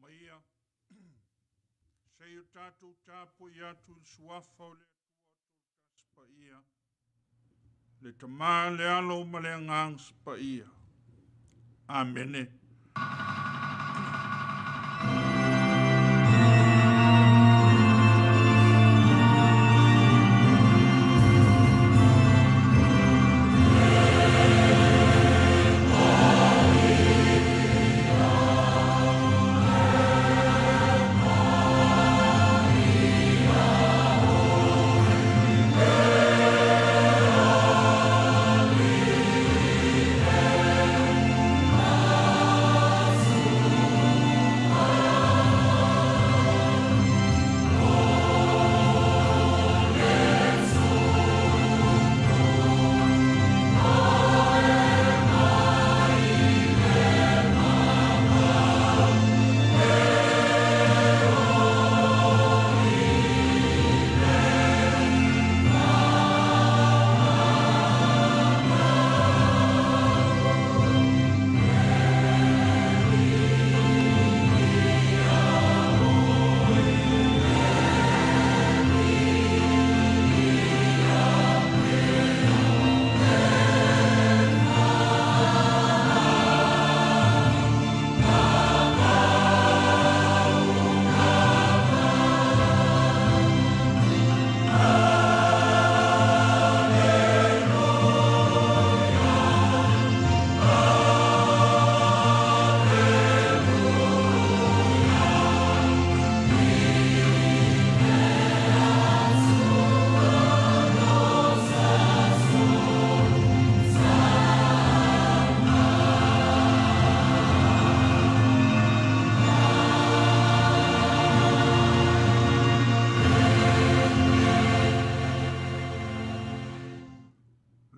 Maia, sei o tātou tāpo i atu suafa o le atua spa ia. Le tamā le alo ma le ngang spa ia. Amene.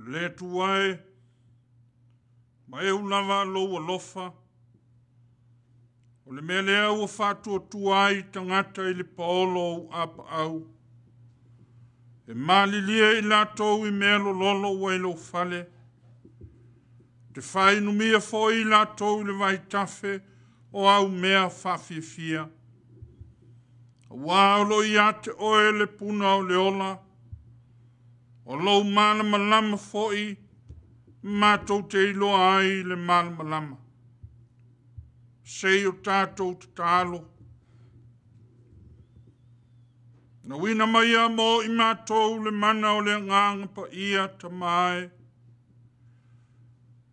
Le tuai, ma e ulava lo alofa, O le mea lea ua whātua ai tangata i le paolo o apa au. E malilia i lātou i mea lolo wailo fale. Te whai numia fo i lātou i le vai tafe o au mea whawhiawhia. Wāolo i ate oe le puna o le ola. O lou mana malama fo i mātou te iloa ai le mana malama. Sei o tātou te tālo. Na wina mai a mo i mātou le mana o le nganga pa ia ta mai.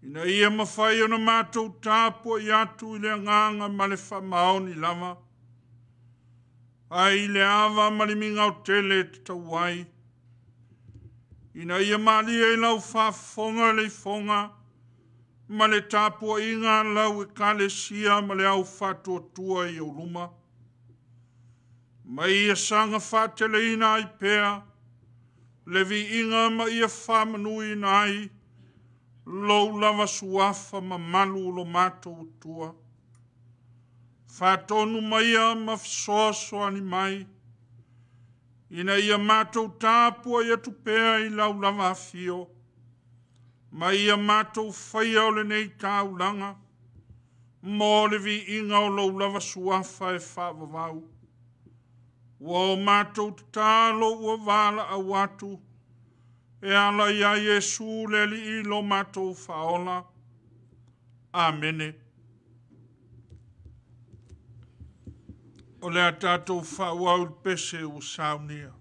Ina ia mawhai o na mātou tāpua i atu i le nganga ma le whamaoni lama. Ai le awa maliminga o tele te tauai. Ina ia malia i lau whafonga le fonga. Ma le tāpua i ngā lau e kale sia ma le au whatua tua i uruma. Ma ia sanga whatele ina i pēa. Le vi inga ma ia whamanui nai. Lou lava suafa ma malu lo mātou tua. Whatonu maia ma fsoaso ani mai. Ina ia mātou tāpua ia tupea i lau lava afio. Ma ia mātou whaia o le nei tāulanga. Mō le vi inga o lau lava suafa e whavavau. Wa o mātou tālo ua wala a watu. E ala ia Yesu le li i lo mātou whaola. Amene. O le a tātou whauau pese o saunia.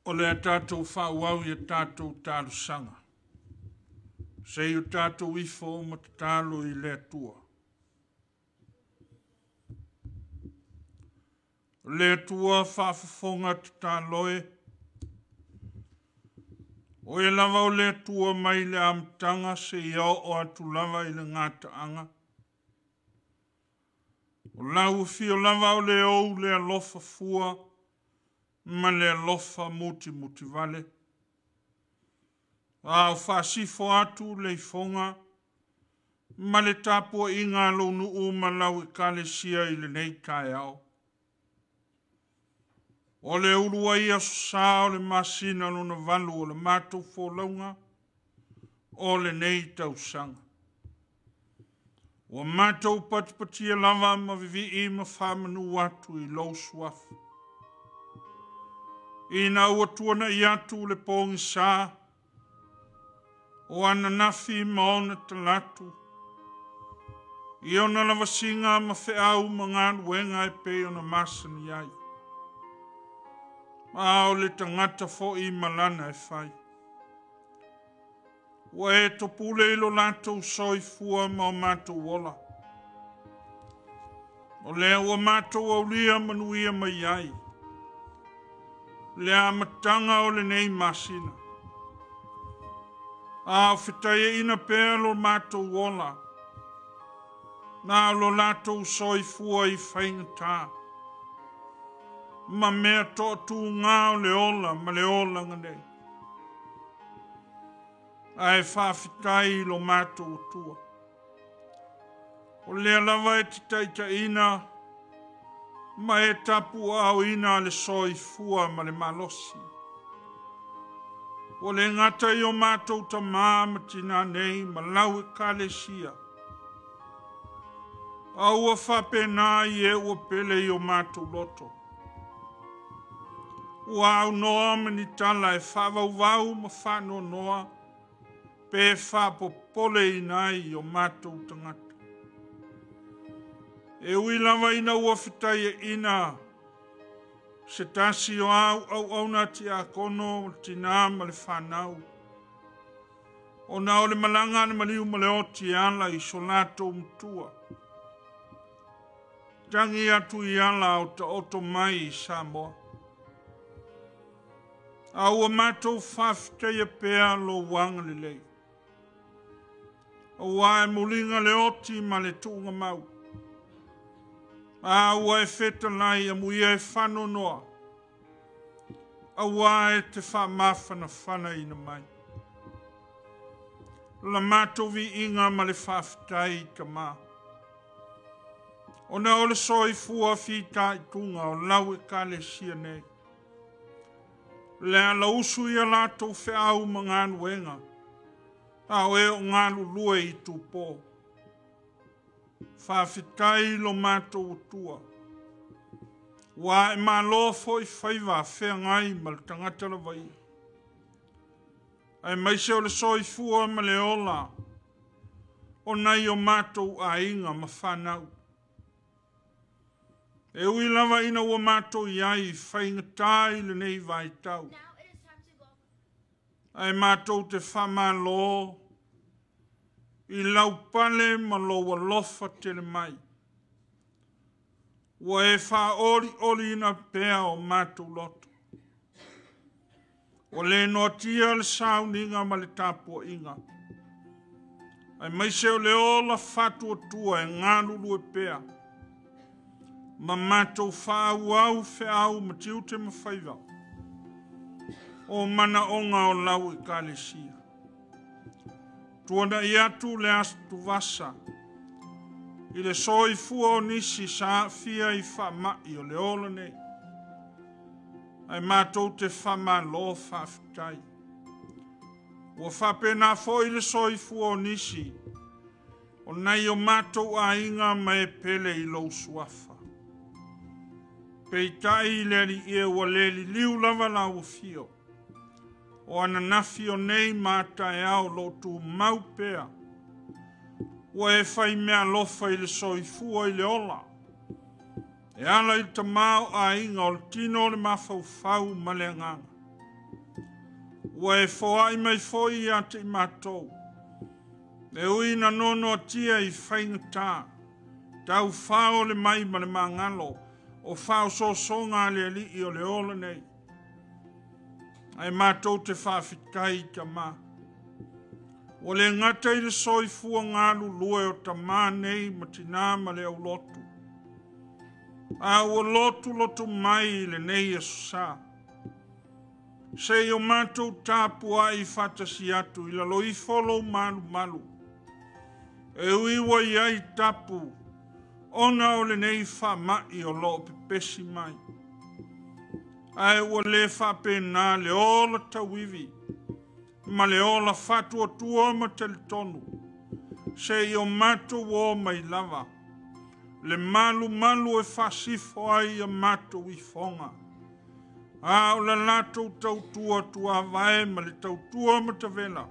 o le tātou whauau i tātou tālusanga. Se i tātou ifo o matatalo i le tua. Le tua whaafafonga te tāloe. O e lava o le tua mai le amtanga se iau o atu lava i le ngata anga. O lau fio lava o le ou le alofa fua, ma le alofa muti vale. A o whaasifo atu le ifonga, ma le tapua inga lo nuu ma lau i kale sia i le nei kai au. O le urua ia sa o le masina lo na valu o le mātou fōlaunga, o le nei tausanga. O mātou patipatia lava ma vivi I ma whamanu atu I lau suafu. Ina ua tuana I atu le pōngi sā, o ana nafi ma ona talatu. I ona lava singa ma whiau ma ngānu wenga e pe ona masani ai. Ma o le tangata fo I malana e whai. Ua e topule ilo latou soifua ma o mātou wola. O lea ua mātou aulia manuia mai ai. Lea matanga o le nei masina. A o whitaia ina pēa lo mātou wola. Nā lo latou soifua I whaingatā. Ma mea tōtu ngā o le ola ma le ola nganei. Ai whawhitai lo mātou tua. O lea lava e titaita ina, ma e tapu au ina le soifua ma le malosi. O le ngata I o mātou ta māma tina nei ma lau e kalesia. A ua whapena I e ua pele I o mātou loto. Ua au noa mani tala e whawau ma whano noa, pe whapopole I nai o mātou tangata. E ui lava ina ua whitai ina, se tasi o au na ti a kono, ti nā ma le whanau. O na o le malanga ni maliu ma le oti ala I so lātou mtua. Tangi atu I ala o ta oto mai I Samoa. A ua mātou whawhitai pēa lo wanga le lei. A ua e mulinga le oti ma le tuunga mau. A ua e wheta lai a muia e whano noa. A ua e te whamawhana whana ina mai. La mātou vi inga ma le whawhitai ta mā. O na o le soifua whita I tunga o lau e kale sia nei. Lea la usu ia lātou whiau ma ngānu wenga. Tau e o ngānu lue I tūpō. Whawhitai lo mātou tua. Wa e mā lofo I whaiva whea ngai ma le tangata la vai. Ai maise o le soifua ma le ola. O nei o mātou a inga ma whanau. E ui lava ina ua mātou iai whaingatai le nei vai tau. Ai mātou te whama lo, I lau pale ma loa lofa tele mai. Ua e wha ori ina pēa o mātou loto. O le noatia le sauninga ma le tāpua inga. Ai maise o le ola whatua tua e ngālulu e pēa. Ma mātou whaau whiau ma tiu te mawhaiva. O mana onga o lau I kalesia. Tuana I atu le astu vasa. I le soifua o nisi sa fia I whamai o le ola nei. Ai mātou te whama lo whawhitai. O whapena fo I le soifua o nisi. O nei o mātou a inga mai pele I lo suafa. Peitai leri e ua leli liu lava lau fio. O ana nafi o nei mata e au lo tu mau pea. Ua e whai mea lofa I le soifua I le ola. E ala I ta mau a inga o le tino le mawhau ma le nganga. ua e foai mai foi ia te matou. E uina nono tia I whaingatā, tau whao le mai ma le mangalo, o whao so songa le li I o le ola nei. Ai matou te whawhikai ka ma. O le ngata I le soifua ngalu lue o ta mā nei ma tina ma le au lotu. A ua lotu lotu mai le nei e susa. Se o matou tāpua I whatasi atu I la loi follow malu malu. E uiwa iai tapu, ona o le nei whamai o lo pepesi mai. Ai ua le whapena le ola tawivi, ma le ola whatu o tua ma teletonu. Se o matou o mai lava, le malu malu e whasifo ai a matou I fonga. A o la latou tautua tua vae ma le tautua ma tavela.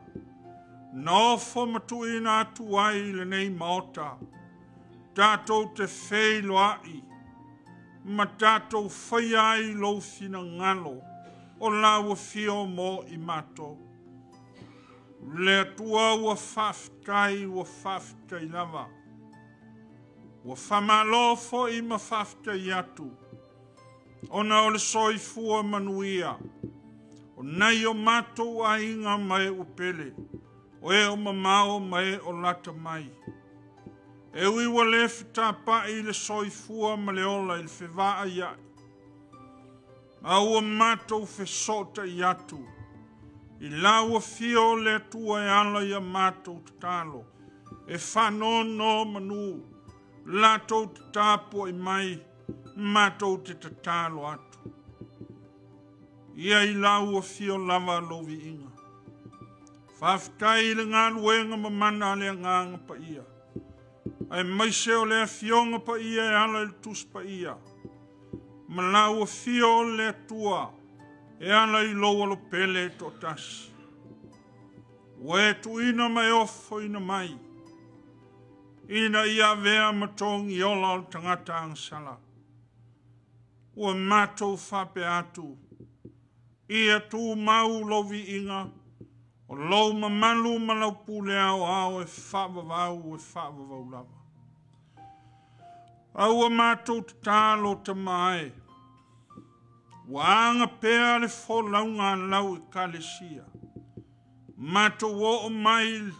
Na ofo matuina atu ai le nei maota. Tātou te whei loai. Ma tātou whai ai lo fina ngalo. O la ua fio mo I mato. Le atua ua whafkai lava. Ua whamalofo I ma whafkai atu. Ona o le soifua manuia. O nei o matou a inga mai upele. O e o mamao mai o lata mai. E uiwa le whitapa I le soifua ma le ola I le whewaa iai. A ua matou whesota I atu. I laua fio le atua e ala I a matou tatalo. E whanono manu. Latou tatapo I mai. Matou te tatalo atu. Ia I laua fio lava lovi inga. Whawhikai le ngā luenga ma mana le nganga pa ia. Ai maise o le fionga pa ia e ala le tus pa ia. Ma lau fio le tua e ala I loa lo pele to tasi. Ue tu ina mai ofo ina mai. Ina ia vea matongi ola o tangata angsala. Ua matou whape atu. Ia tu mau lovi inga. O lau mamalu malau pule au au e whawawau lava. Aua matou te tālo te mai. Waanga pēa le wholaunga lau I kalesia. Matou o mai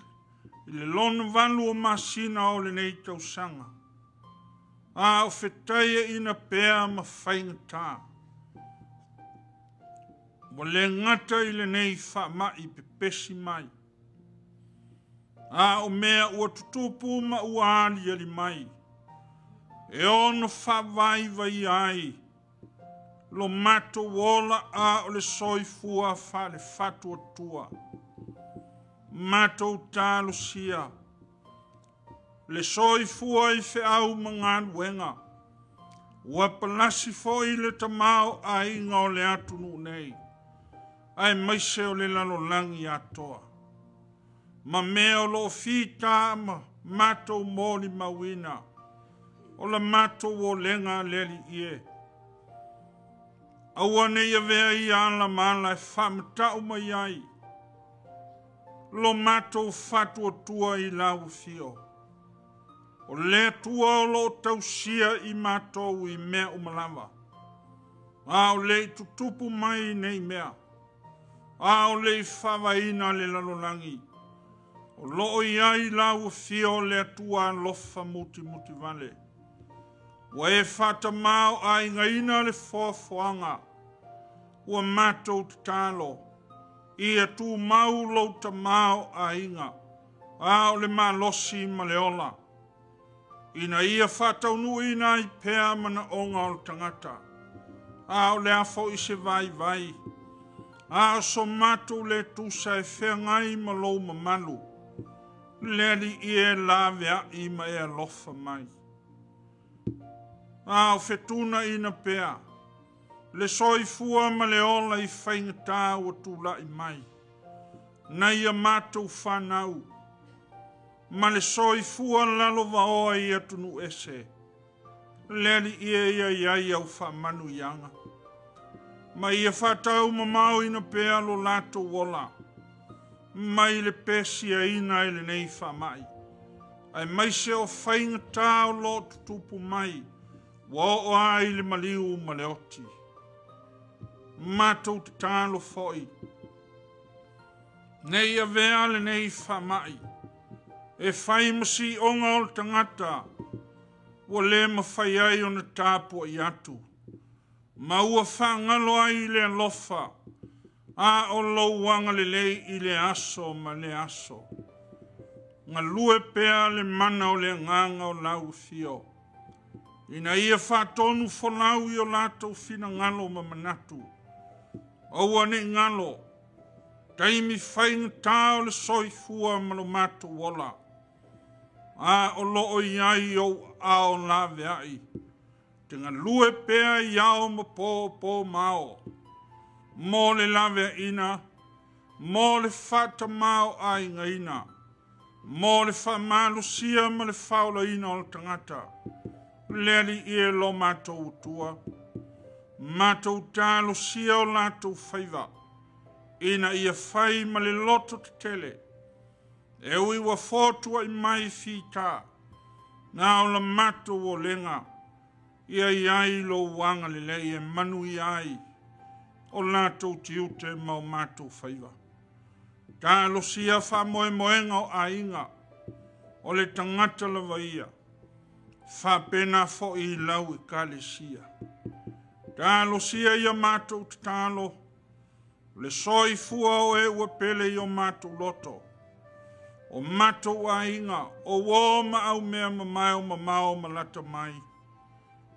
le lona valu o masina o le nei tausanga. A o whetaia ina pēa ma whaingatā. Mo le ngata I le nei whamai pepesi mai. A o mea ua tutupu ma ua ali ali mai. E ono whawai vai ai. Lo mato wola a o le soifua wha le whatu atua. Mato talo sia. Le soifua I fe au mangan wenga. Ua palasi fo I le tamao a inga o le atunu nei. Ai maise o le lalolangi atoa. Ma mea o lo fita ma mato moli mawina. O la mato o lenga leli ie. Aua ne ia vea I ala mala e whamatau mai ai. Lo mato fatu o tua I lau fio. O le tua o lo tausia I mato I mea umalava. A o le tutupu mai nei mea. A o le whawaina le lalolangi. O loo iai lau fio le atua lofa muti vale. Wa e whata mau a ingaina le fofoanga. Ua matou te talo. Ia tu mau lo ta mau a inga. A o le malosi ma le ola. Ina ia whata unu ina I pēa mana onga o tangata. A o le afo I se vai. A so matou le tusa e whengai ma lou mamalu. Leri ie la vea I ma e alofa mai. A o whetuna ina pēa. Le soifua ma le ola I whaingatā o tūla I mai. Na ia matou whanau. Ma le soifua lalo vaoa I atunu ese. Leri ie ia au whamanu ianga. Ma ia whatau mamau ina pea lo lato wola. Mai le pesia ina ele nei whamai. Ai mai se o whainga tau lo tutupu mai. Wa o ai le maliu ma le oti. Matou te talo foi. Nei a vea le nei whamai. E whai masi onga o le tangata. Wa le ma whai ai o na tāpua i atu. Ma ua whangalo ai le alofa. A o lo wanga le lei i le aso ma le aso. Nga lue pea le mana o le nganga o lau fio. Ina ia whatonu whanau i o lato fina ngalo ma manatu. Aua ne ngalo. Taimi whainga tau le soifua ma lo mato wola. A o lo o iai o a o lave ai. Tenga lue pea iao ma po mao. Mo le lave ina. Mo le fata mao ai ngaina. Mo le fa malu sia ma le faula ina o le tangata. Leli ie lo matou utua. Matou talo sia o latou whaiva. Ina ia whai ma le loto te tele. E ui wa fotua i mai fita. Nā o la matou o lenga. Ia iai lo wanga le lei e manu iai. O latou tiute ma o matou whaiva. Talo sia wha moe moenga o ainga. O le tangata la vaia. Wha pena fo i lau i kale sia. Talo sia ia matou te talo. Le soi fua o e ua pele i o matou loto. O matou ainga. O wo ma au mea mamao ma lata mai.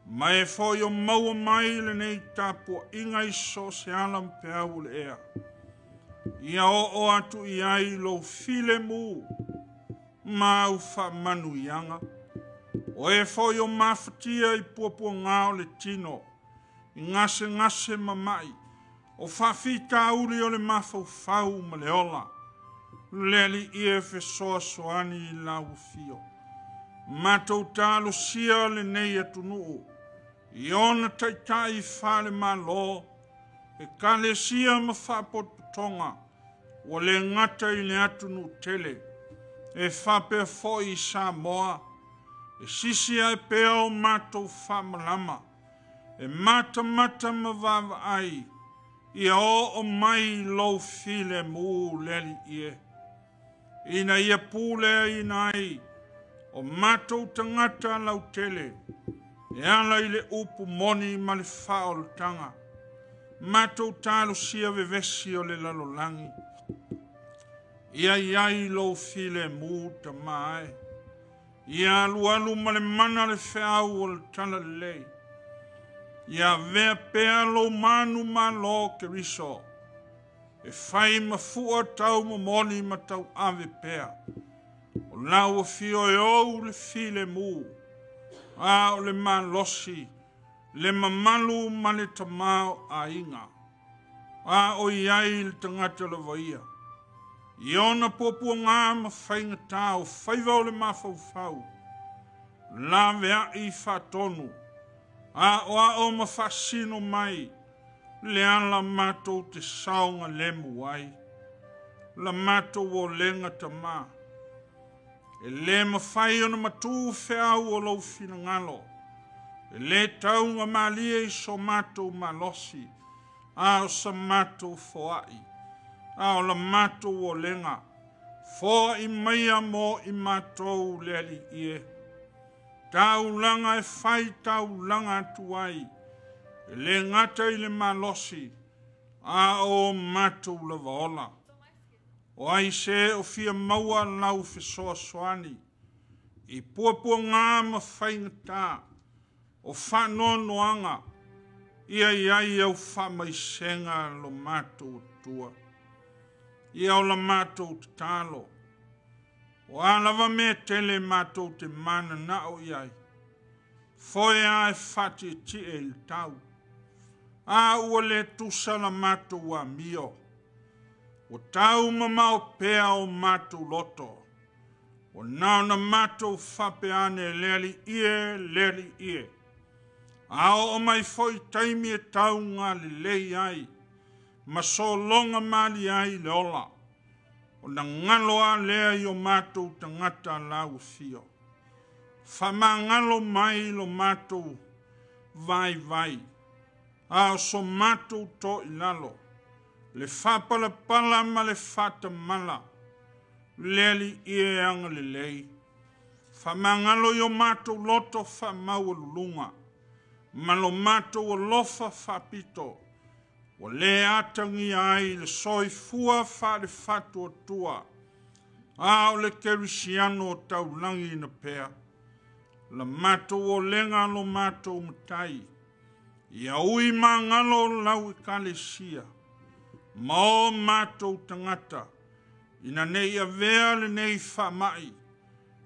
Ma e fo i o maua mai le nei tapua inga i so se alam pe au le ea. Ia o atu i ai lo file mu. Ma au wha manu ianga. O e fo i o mawhatia i puapua ngao le tino. I ngase mamai. O whawhita uri o le mawhau ma le ola. Leli i e whesoa soani i lau fio. Matou talo sia le nei atunuu. I ona taitai whale ma lo. E kale sia ma whapotonga. O le ngata i le atunu tele. E whape foi Samoa. E sisi ai peo matou whamalama. E mata ma vava ai. Ia o mai lo file mu leli ie. Ina ia pule ina ai. O matou tangata lau tele. E ala i le upu moni ma le whao le tanga. Matou talo sia vevesi o le lalolangi. Ia iai lo file mu ta mai. Ia alu ma le mana le wheau o le tala lei. Ia vea pea lo manu ma lo ke riso. E whai ma fua tau ma moni ma tau ave pea. O lau fio e ou le file mu. A o le ma losi. Le mamalu ma le tamao a inga. A o iai le tangata le vaia. Iona popua ngā ma whainga tau. Whaiva o le ma fau. La vea i whatonu. A o ma whasino mai. Le ala matou te saunga lemu ai. La matou o lenga tama. E le ma whai ona matu whiau o lau fina ngalo. E le taunga malia i so matou malosi. A o sa matou foai. A o la matou o lenga. Foa i maia mo i matou leli ie. Tau langa e whai tau langa atu ai. E le ngata i le malosi. A o matou la vaola. O ai se o fia maua lau fesoa soani. I puapua ngā ma whainga tā. O whanoanoanga. Ia iai au whamaisenga lo matou tua. Ia o la matou te talo. O alawa me tele matou te mana na o iai. Foe a e whati ti e il tau. A ua le tusa la matou a mio. O tau mamau pea o matou loto. O naona matou whape ane leli ie. Ao o mai foi taimi e tau ngā le lei ai. Ma so longa mali ai le ola. O na ngalo a lea i o mātou tangata lau fio. Whama ngalo mai lo mātou vai vai. A so mātou to ilalo. Le whapala pala ma le whata mala. Leli ie anga le lei. Whama ngalo i o mātou loto whamau lulunga. Ma lo mātou o lofa whapito. O le atangi ai le soifua wha le whatu o tua. A o le kerisiano o taulangi na pea. La mātou o lenga lo mātou matai. Ia ui mā ngalo lau I kalesia. Ma o mātou tangata. Ina nei a vea le nei wha mai.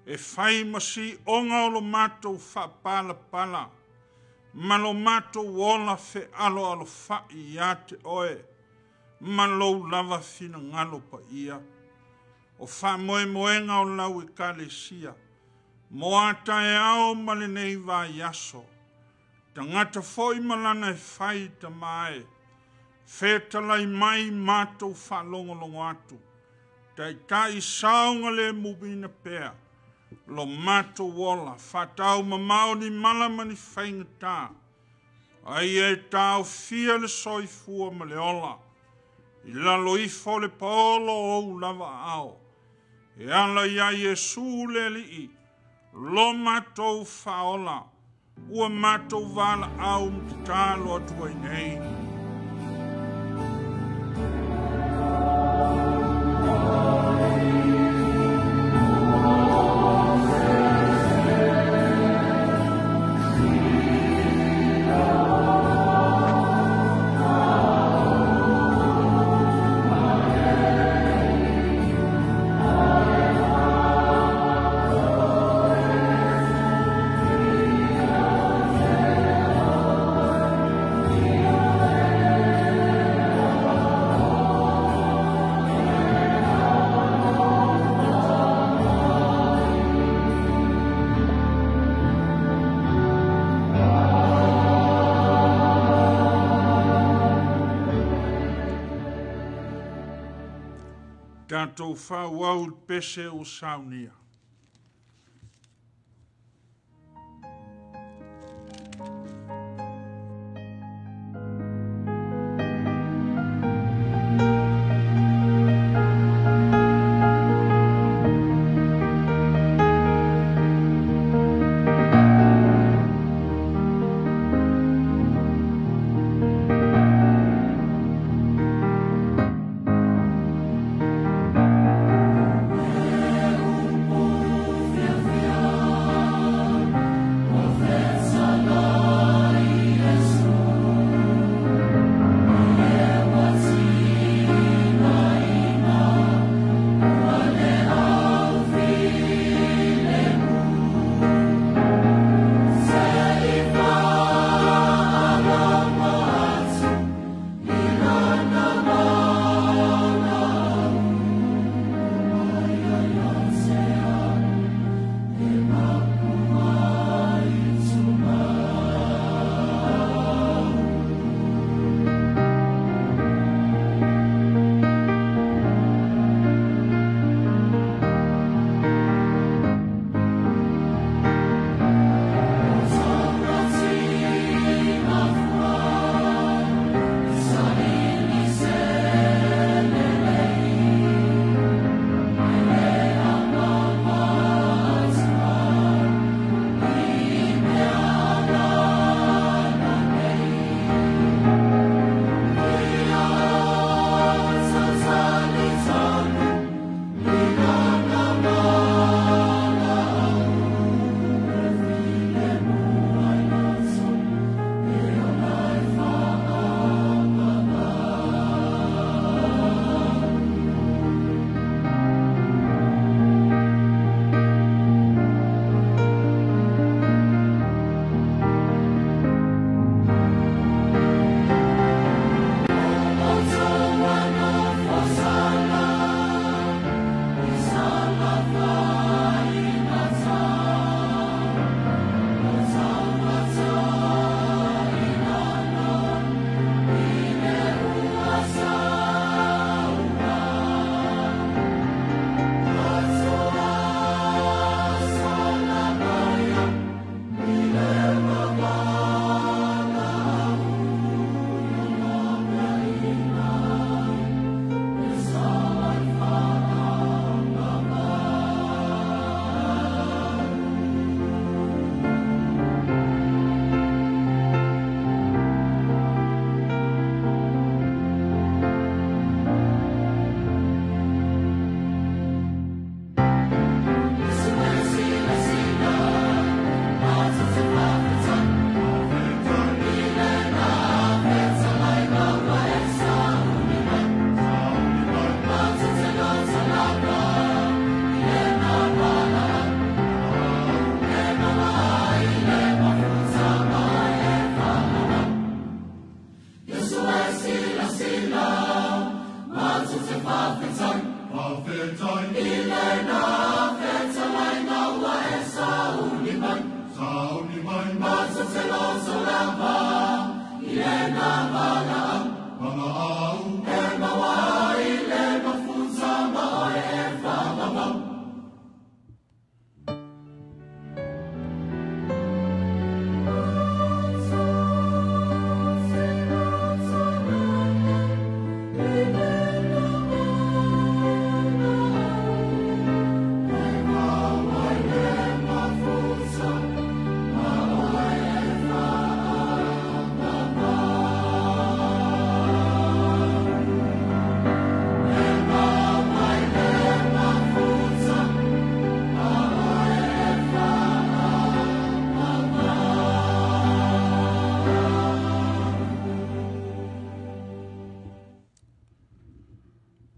E whai masi onga o lo mātou wha pala pala. Ma lo mātou wola fe alo alo whai ia te oe. Ma lo lava fina ngalo pa ia. O wha moe moenga o lau I kalesia. Mo ata e ao ma le nei wā yaso. Tangata foi malana e whai ta mae. Whetalai mai mātou wha longolongo atu. Tai tai saunga le mubina pea. Lo mātou wola, whatau mamau ni malamani whaingata. Ai e tau fia le soifua ma le ola. I lalo ifo le paolo o lava ao. E ala ia Yesu le li I. Lo mātou whaola. Ua mātou wala au mtalo atua I nei. Tātou whauau pese o saunia.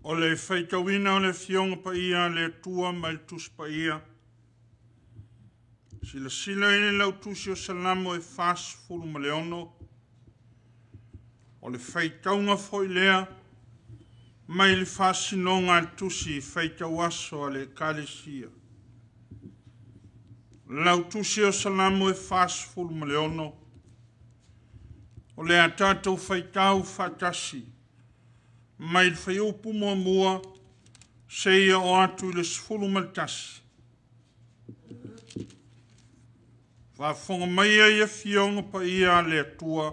O le whaikawina o le fionga pa ia le tua mai tus pa ia. Sila ini lau tusi o salamo e fas fulu ma leono. O le whaikaunga foi lea. Mai le fas sinonga al tusi whaikawaso a le kalesia. Lau tusi o salamo e fas fulu ma leono. O le atatou whaikau whatasi. Mai le whaiupu mua seia o atu le sfulu maltasi. Whafonga mai ia fionga pa ia le atua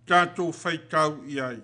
tātou whaikau iai.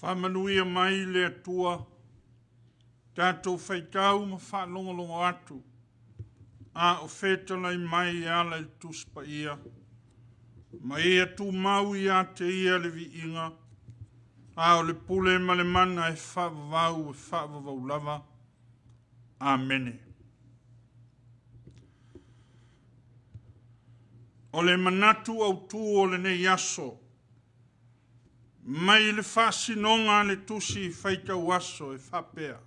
Whamanuia mai le atua, tātou whaikau ma whalongolongo atu, a o whetalai mai ala i tuspa ia, ma ia tu mau ia te ia le vi inga, a o le pule ma le mana e whavavau lava, amene. O le manatu au tu o le nei aso, mai le whasinonga le tusi whaikau aso e whapea.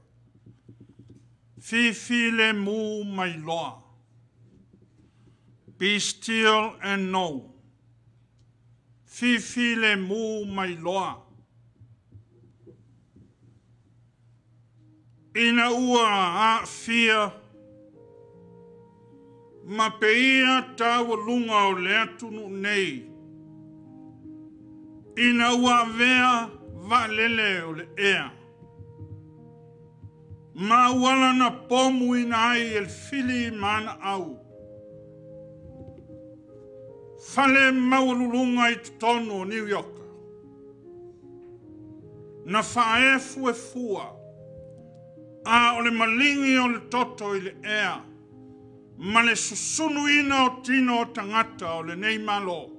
Fifi le mu mai loa. Be still and know. Fifi le mu mai loa. Ina ua a fia. Ma peia tawa lunga o le atunu nei. Ina ua vea valele o le ea. Ma wala na pomu ina ai el fili mana au. Fale maululunga i tutono o New York. Na faefu e fua. A o le malingi o le toto i le ea. Ma le susunu ina o tino o tangata o le nei malo.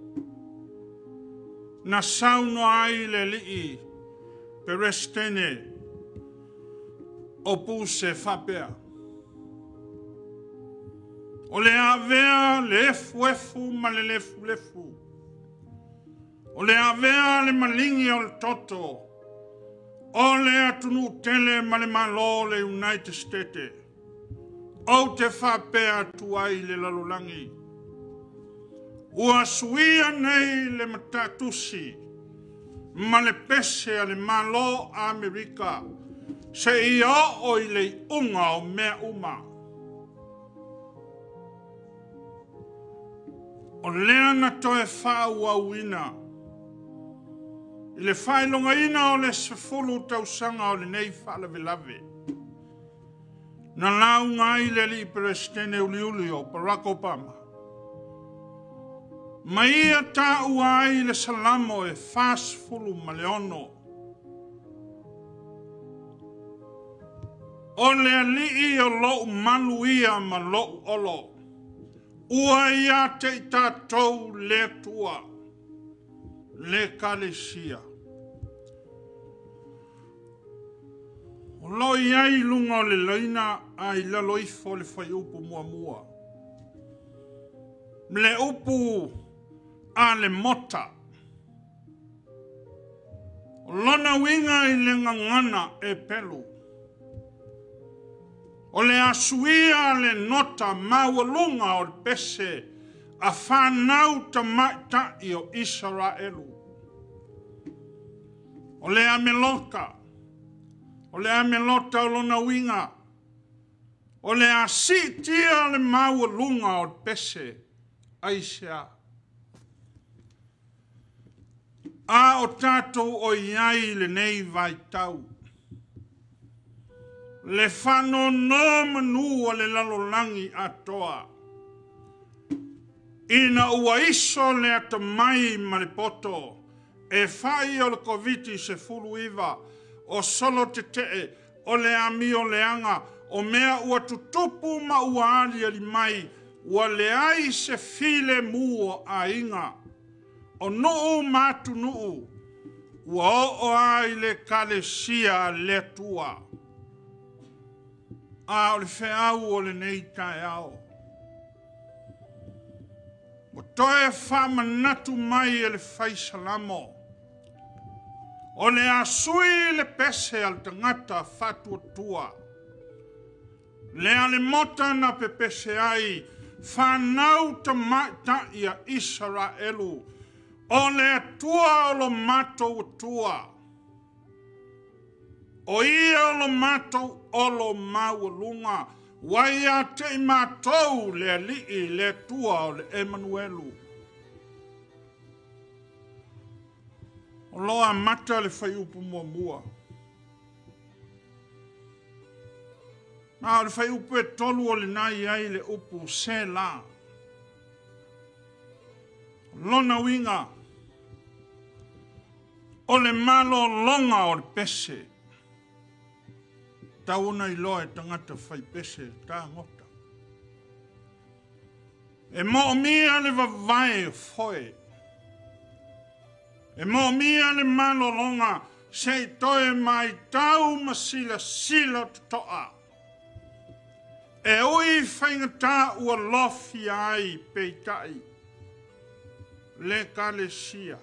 Na sauno ai le lii perestene o puse fapea. O le avea le efu ma le lefu. O le avea le malingi o le toto. O le atunu tele ma le malo le United States. O te fapea tu ai le lalulangi. Ua suia nei le matatusi, ma le pese a le malo Amerika, Se ia o I le unga o mea uma. O lea na toe wha uina. I le whailonga ina o le sefulu tausanga o le nei whaalawe lave. Na lau ngai le li presidente uliuli o Barack Obama. Maia ta uai le salamo e fast fulu maleono. O le alii o lo manuia ma lo olo. Ua ia te tātou le tua. Le kalesia. O lo iai lunga o le leina ai lalo ifo le whai upu mua mua. Le upu a le mota. O lona winga I le ngangana e pelu. O le asuia le nota mawalunga o le pese a whanau ta maitai o Israelu. O le amelota. O le amelota o lona winga. O le asitia le mawalunga o le pese aisea. A o tātou o iai le nei vai tau. Le whano no manu o le lalolangi atoa. Ina ua iso le atamai ma le poto. E whai o le koviti se fulu iwa. O solo te tee. O le ami o le anga. O mea ua tutupu ma ua ali ali mai. Ua le ai se file muo a inga. O nuu matu nuu. Ua o ai le kalesia le tua. A o le wheau o le nei tae ao. O toe whamanatu mai e le whaisalamo. O le asui le pese al tangata whatua tua. Le ale mota na pe pese ai. Whanau ta maitai a Israelu. O le atua o lo matou tua. O ia o lo matou o lo mawalunga. Waia te matou le alii le tua o le Emanuelu. O loa mata le whaiupu mua mua. Na le whaiupu e tolu o le nai ai le upu se la. Lona winga. O le malo longa o le pese. Tauna I loa e tangata whai pese tā ngota. E mo mia le vavai foe. E mo mia le malo longa se toe mai tau masila sila toa. E ui whaingata ua lofi ai peitai. Le kalesia.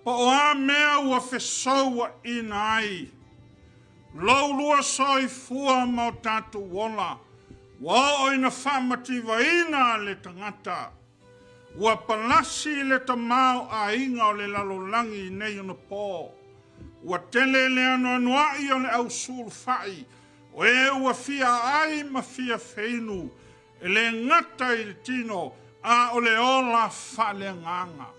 Po a mea ua fesoua ina ai. Laulua soi fua mau tatu wola. Wa o ina whamativa ina le tangata. Ua palasi le tamau a inga o le lalolangi nei ona pō. Ua tele le anuai o le au sul fai. O e ua fia ai ma fia feinu. E le ngata I le tino a o le ola fale nganga.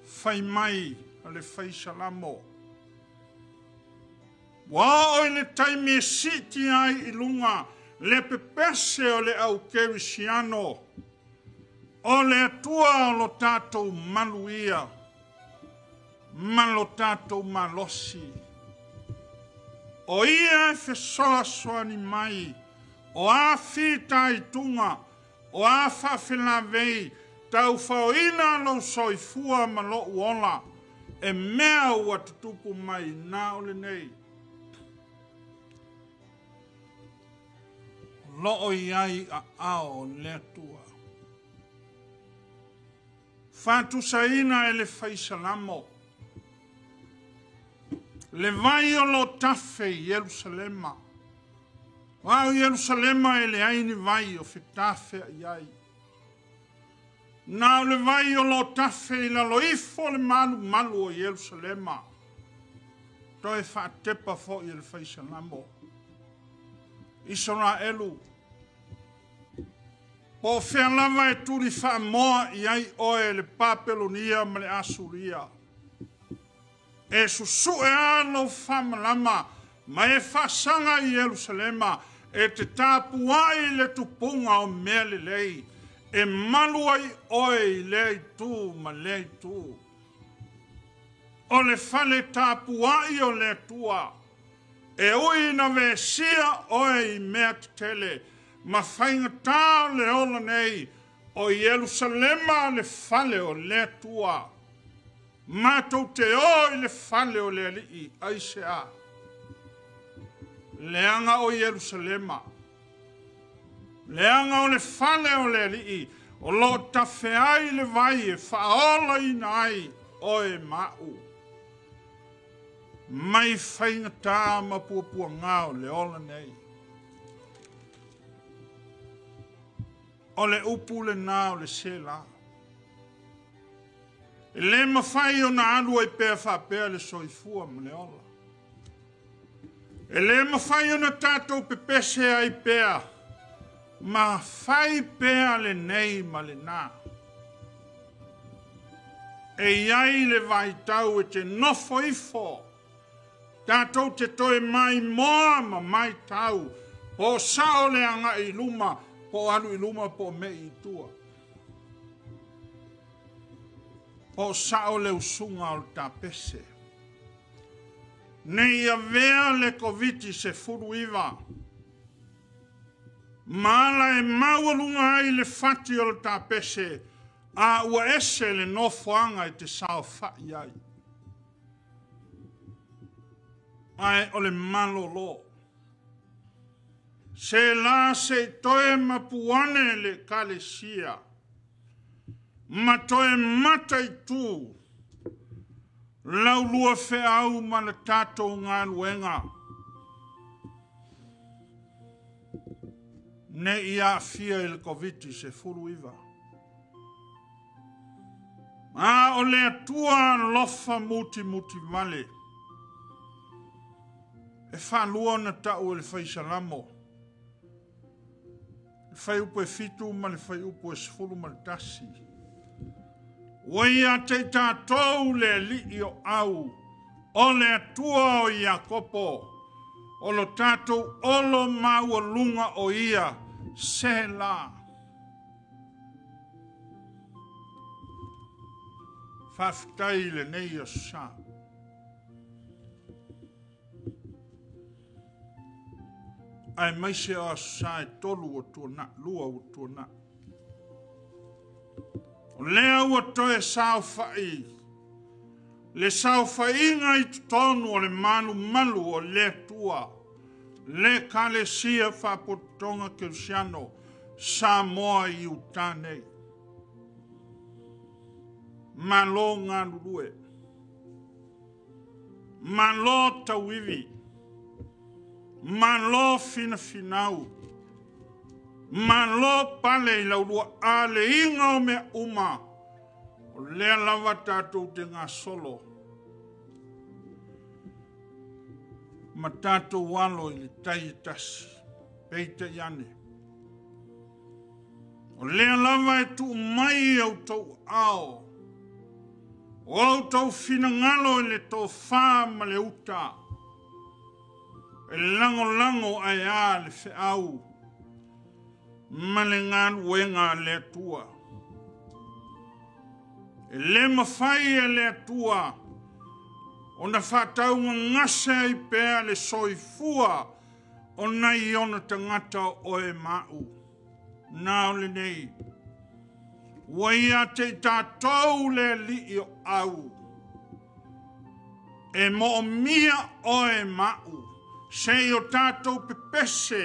Fai mai a le fai salamo. Wa o le taimi e siti ai I lunga le pepese o le au kerisiano. O le atua o lo tātou maluia. Ma lo tātou malosi. O ia e fesoa soani mai. O a fita I tunga. O a whawhina vei. Tau whaoina lo soifua ma lo uola. E mea ua tutupu mai na o le nei. Lo iai a ao le atua. Whatusaina e le whaisalamo. Le vai o lo tafe Jerusalema. Wau Jerusalema e le aini vai o fitafe iai. Na le vai o lo tafe la lo ifo le malu o Yerusalema. Toi fa tepa fo i le faisalamo. Israelu. Po fea lava e turi fa moa i ai oe le Papelonia ma le Asuria. E susu e alo fa malama ma e fa sanga i Yerusalema e te tapu ai le tupunga o mele lei. E malu ai oe i lei tu ma lei tu. O le fale tapu ai o le tua. E ui na vesia oe i mea tele. Ma whainga tau le ola nei. O Yerusalema le fale o le tua. Mātou te oi le fale o le alii. Aisea. Leanga o Yerusalema. Leanga o le fale o le alii. O lo tafe ai le vai e whaola i nai oe mau. Mai whainga tā ma puapua ngāo le ola nei. O le upu le nāo le sela. E le mawhai o na alu ai pēr whapea le soifua ma le ola. E le mawhai o na tātou pepese ai pēr. Ma whai pēr le nei ma le nā. E iai le vai tau e te nofo ifo. Tātou te toe mai moa ma mai tau. Po sao le anga i luma. Po alu i luma po me i tua. Po sao le usunga o ta pese. Nei a vea le koviti se furu iwa. Mala e mawalunga ai le fati o ta pese. A ua ese le nofoanga i te sao fai ai. Ai o le malo lo. Se la se toe mapuane le kalesia. Ma toe matai tu. Lau lua fe au ma le tatou ngā luenga. Ne ia fia il koviti se furu iwa. A o le atua lofa muti vale. E wha lua na tau le whaisalamo. Le whai upo e fitu ma le whai upo e sifuru ma le tasi. Waia te tātou le li o au. O le atua o Iakopo. O lo tātou olo maua lunga o ia. Se la. Whaftai le nei o sa. Ai mai se o sa e tolu o tuana, lua o tuana. O lea ua toe sao fai. Le sao fai ngai tonu o le manu malu o le tua. Le kale sia whapotonga Kirsiano sa moa i utanei. Malo ngā lurue. Malo tawivi. Malo fina finau. Malo pale i laurua ale inga o mea uma. O lea lava tātou te ngā solo. Ma tātou walo i le tai tasi. Peita iane. O lea lava e tu mai au tau ao. O au tau fina ngalo i le tau whā ma le uta. E lango ai a le whiau. Ma le ngānu wenga le atua. E le mawhai e le atua. O na whātaunga ngase i pēr le soifua. O nei ona tangata o e mau. Nā le nei. Waia te tātou le li o au. E mo mia o e mau. Se o tātou pepese.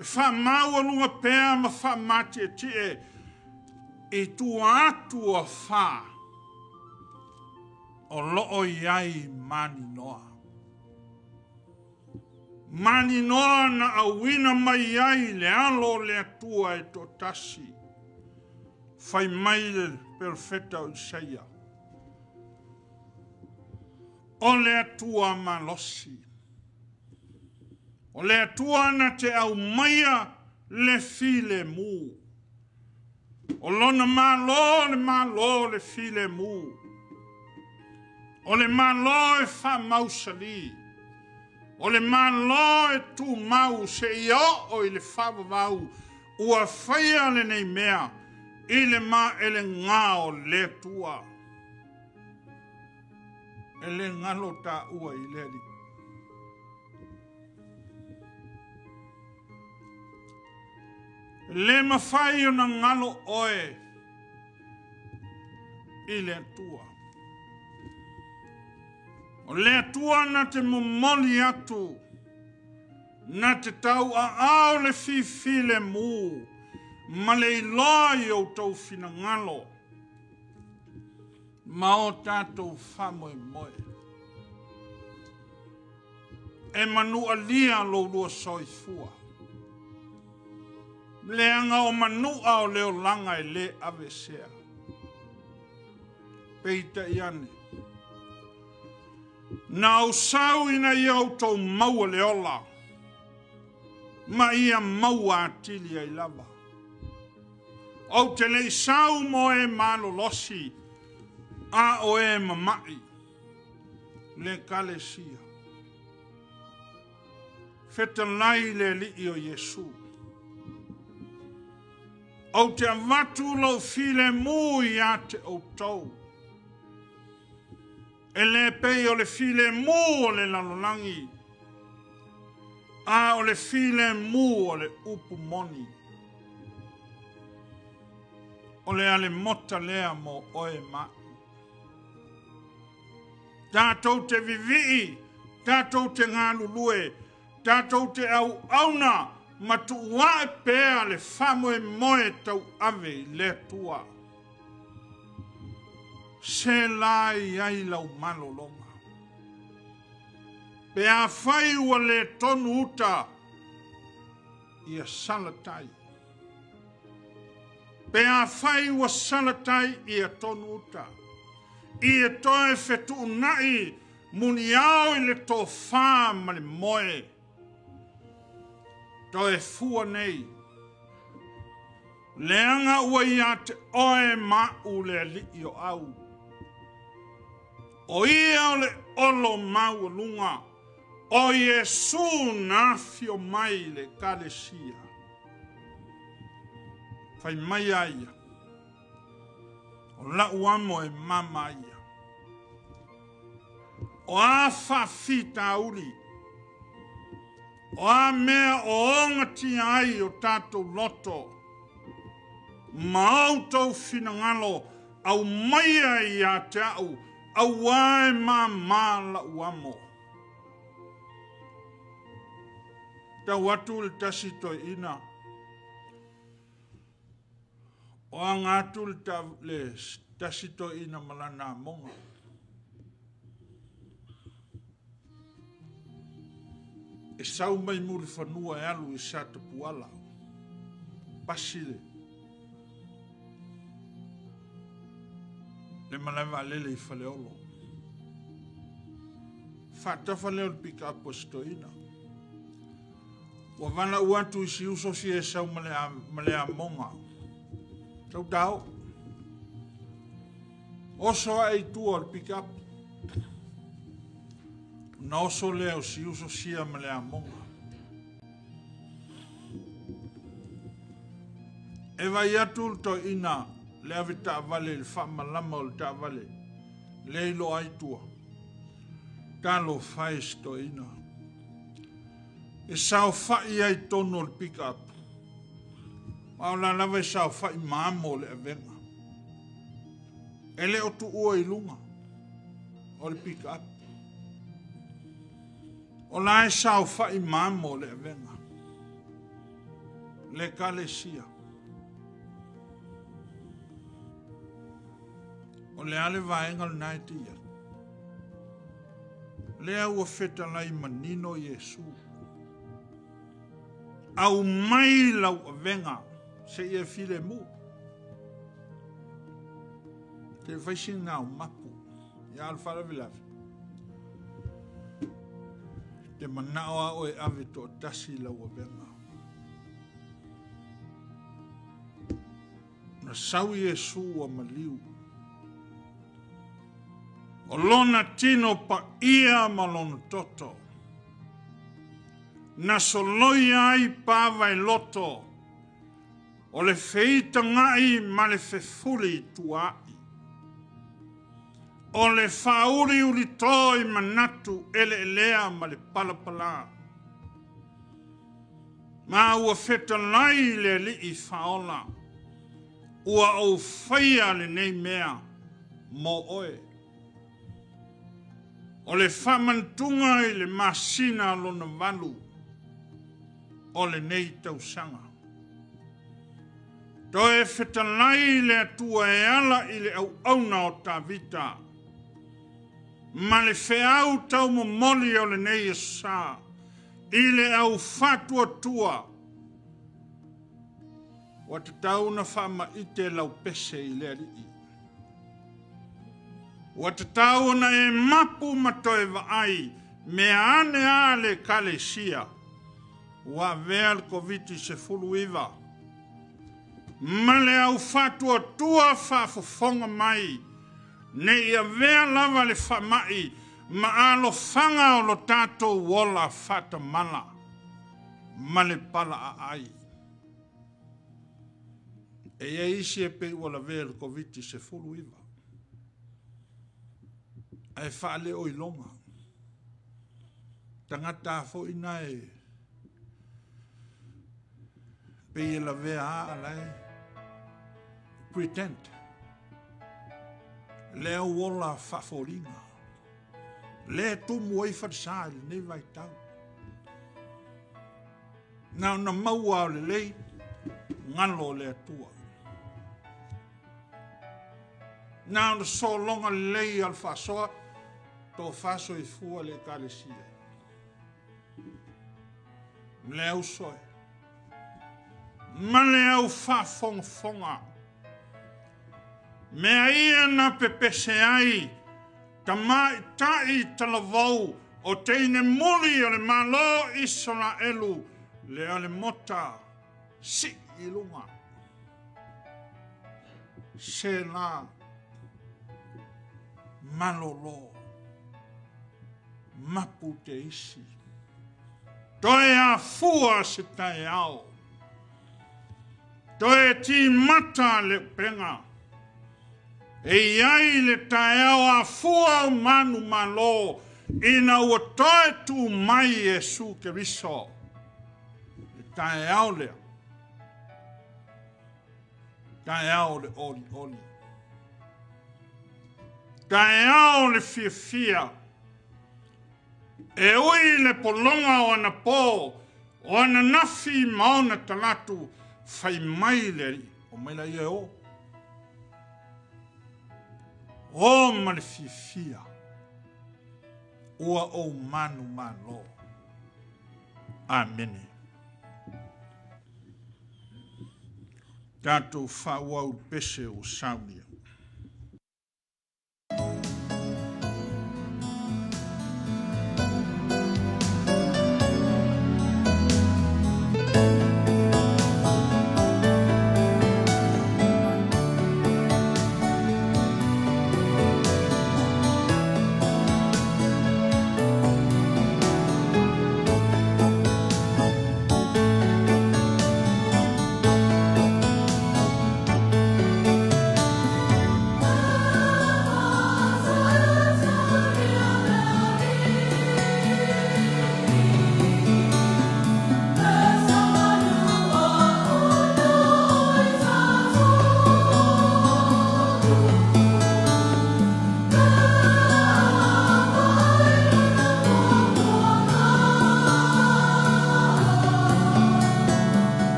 E wha maua lunga pēr ma wha mati e tie. E tua atu o wha. O loo iai mani noa. Mani noa na awina mai iai le alo le atua e to tasi. fai mai le perfetta o Isaia. O le atua malosi. O le atua na te au maia le file mu. O lona malo le file mu. O le malo e fa mausali. O le malo e tu mau se io o le fa vau. Ua faia le nei mea. Ile ma ele ngao le tua. Ele ngalo ta ua ileri. Le mawhai o na ngalo oe. Ile tua. O le tua na te momoli atu. Na te tau a au le fifile mu. Ma le iloi o tau fina ngalo. Ma o tātou whamoe moe. E manua lia lo lua soifua. Le anga o manua o leo langa e le avesea. Peita iane. Na usau ina iau tau maua le ola. Ma ia maua atili ai lava. O te le sau mo e malo losi. A o e mamai. Le kalesia. Fetalai le li o Yesu. O te avatu lo file mui a te o tau. E le pei o le file mu o le lalonangi. A o le file mu o le upu moni. O le ale mota lea mo oe ma. Tātou te vivi, tātou te ngālulue, tātou te au auna, ma tu wae pēa le whamoe moe tau ave le tua. Se lai ai lau malolonga. Pēa whai ua le tonu uta, ia salatai. Pea whai wa salatai ia tonu uta. Ia toe whetu unai muni au i le tō whā ma le moe. Toe fua nei. Leanga ua ia te oe ma u le li o au. O ia o le olo mau lunga. O Yesu na fio mai le kalesia. Fai mai aia. O la uamo e mama aia. O a fita uli. O a mea o onga ti ai o tātou loto. Ma au tau fina ngalo. Au mai ai a te au. Au wae ma la uamo. Tau atu le tasito ina. O a ngātu le tasito ina malana monga. E sau mai muri whanua e alu i sa te puala. Pasile. Le malawa lele i whaleolo. Whatafa leo le pika aposto ina. Wa vana uatu i si uso si e sau malea monga. Tau dao. Oso ai tua le pick up. Na oso leo si uso sia ma le amonga. E vai atu to ina le avita vale le fa malama o le ta vale. Le ilo ai tua. Talo fai sto ina. E sao fai ai tono le pick up. Au la lava sao fai mamo le avenga. Ele o tu ua i lunga. O le pick up. O la e sao fai mamo le avenga. Le kalesia. O le ale vaenga le naitia. Le au feta lai manino Yesu. Au mai lau avenga. Se ia file mu. Te whaisina o mapu. Ia alwhara vilavi. Te manaoa o e ave to tasi la ua benga. Na sau Yesu a maliu. O lona tino pa ia ma lona toto. Na soloia ai pa vai loto. O le feita ngai ma le fefuli tuai. O le fauri uri toi manatu ele elea ma le palapala. Ma ua feta lai le li I faola. Ua au faia le nei mea mo oe. O le whamantunga I le masina lona walu. O le nei tausanga. Toe whetalai le atua e ala I le au auna o ta vita. Ma le wheau tau momoli o le nei e sa. I le au fatua tua. Wa te tau na whama ite lau pese I le ari. Wa te tau na e mapu matoe wa ai. Me ane a le kale sia. Wa vea le koviti se fulu iwa. Ma le au fatua tua whafofonga mai. Ne ia vea lava le whamai. Ma alo whanga o lo tato wola fata mana. Ma le pala a ai. E ia isi e pe wala vea le koviti se fulu iwa. Ai whaale o ilonga. Tangata fo ina e. Pe la vea a alai. Pretend. Leo wola fafolinga. Le tu moi farsal ne vai tau. Na maua le lei ngalo le tua. Na so longa lei al faso to faso I fua le kalesia. Leo soi. Ma leo fa fonga. Mea ia na pepese ai, tamai tai talavau, o teine muli o le malo Israelu, le ale mota, si ilunga. Se la malolo, mapu te isi. Toe a fua se tai au. Toe ti mata le penga. E iai le taeao a fua manu malo ina ua toe tu mai Yesu Keriso. Le taeao lea. Taeao le oli. Taeao le fia. E ui le polonga o ana po, o ana nafi maona talatu, fai mai le o mai la ia o. O malefifia. Ua o manu malo. Amen. Tato fa wau pese o saunia.